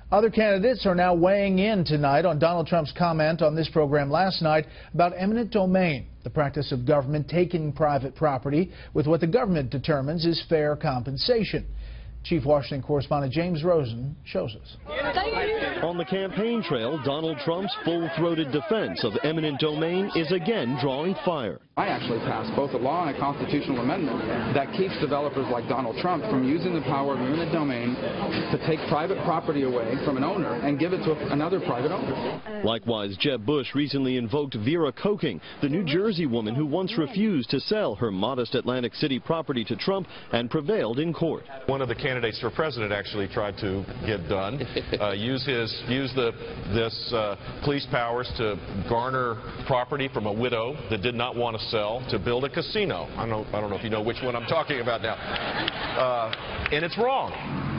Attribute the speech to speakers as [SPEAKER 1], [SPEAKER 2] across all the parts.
[SPEAKER 1] Other candidates are now weighing in tonight on Donald Trump's comment on this program last night about eminent domain, the practice of government taking private property with what the government determines is fair compensation. Chief Washington correspondent James Rosen shows us.
[SPEAKER 2] On the campaign trail, Donald Trump's full-throated defense of eminent domain is again drawing fire.
[SPEAKER 3] I actually passed both a law and a constitutional amendment that keeps developers like Donald Trump from using the power of eminent domain to take private property away from an owner and give it to another private owner.
[SPEAKER 2] Likewise, Jeb Bush recently invoked Vera Koking, the New Jersey woman who once refused to sell her modest Atlantic City property to Trump and prevailed in court.
[SPEAKER 4] One of the candidates for president actually tried to get done, use this police powers to garner property from a widow that did not want to sell to build a casino. I don't know if you know which one I'm talking about now. And it's wrong.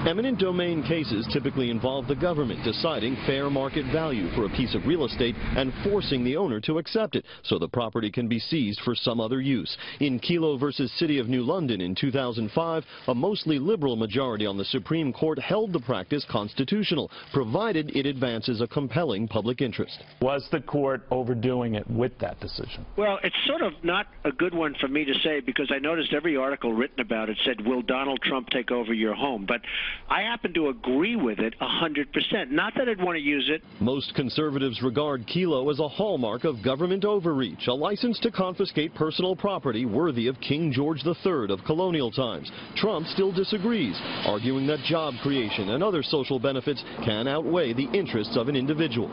[SPEAKER 2] Eminent domain cases typically involve the government deciding fair market value for a piece of real estate and forcing the owner to accept it so the property can be seized for some other use. In Kelo versus City of New London in 2005, a mostly liberal majority on the Supreme Court held the practice constitutional, provided it advances a compelling public interest.
[SPEAKER 5] Was the court overdoing it with that decision?
[SPEAKER 6] Well, it's sort of not a good one for me to say because I noticed every article written about it said, will Donald Trump take over your home? But I happen to agree with it 100%. Not that I'd want to use it.
[SPEAKER 2] Most conservatives regard Kelo as a hallmark of government overreach, a license to confiscate personal property worthy of King George III of colonial times. Trump still disagrees, arguing that job creation and other social benefits can outweigh the interests of an individual.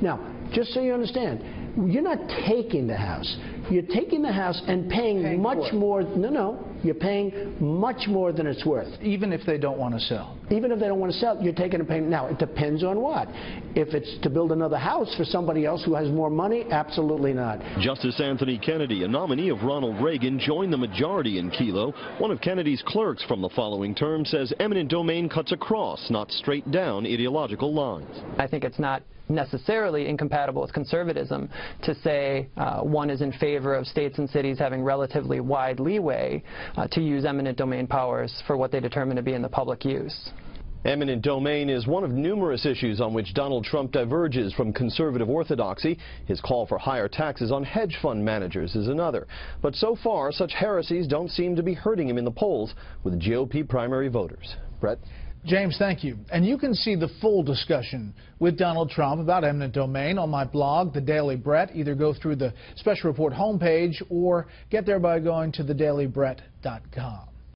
[SPEAKER 7] Now, just so you understand, you're not taking the house. You're taking the house and paying much more. No, you're paying much more than it's worth.
[SPEAKER 1] Even if they don't want to sell.
[SPEAKER 7] Even if they don't want to sell, you're taking a payment. Now, it depends on what. If it's to build another house for somebody else who has more money, absolutely not.
[SPEAKER 2] Justice Anthony Kennedy, a nominee of Ronald Reagan, joined the majority in Kelo. One of Kennedy's clerks from the following term says eminent domain cuts across, not straight down, ideological lines.
[SPEAKER 8] I think it's not necessarily incompatible with conservatism to say one is in favor of states and cities having relatively wide leeway to use eminent domain powers for what they determine to be in the public use.
[SPEAKER 2] Eminent domain is one of numerous issues on which Donald Trump diverges from conservative orthodoxy. His call for higher taxes on hedge fund managers is another. But so far, such heresies don't seem to be hurting him in the polls with GOP primary voters. Bret?
[SPEAKER 1] James, thank you. And you can see the full discussion with Donald Trump about eminent domain on my blog, The Daily Bret. Either go through the special report homepage or get there by going to thedailybret.com.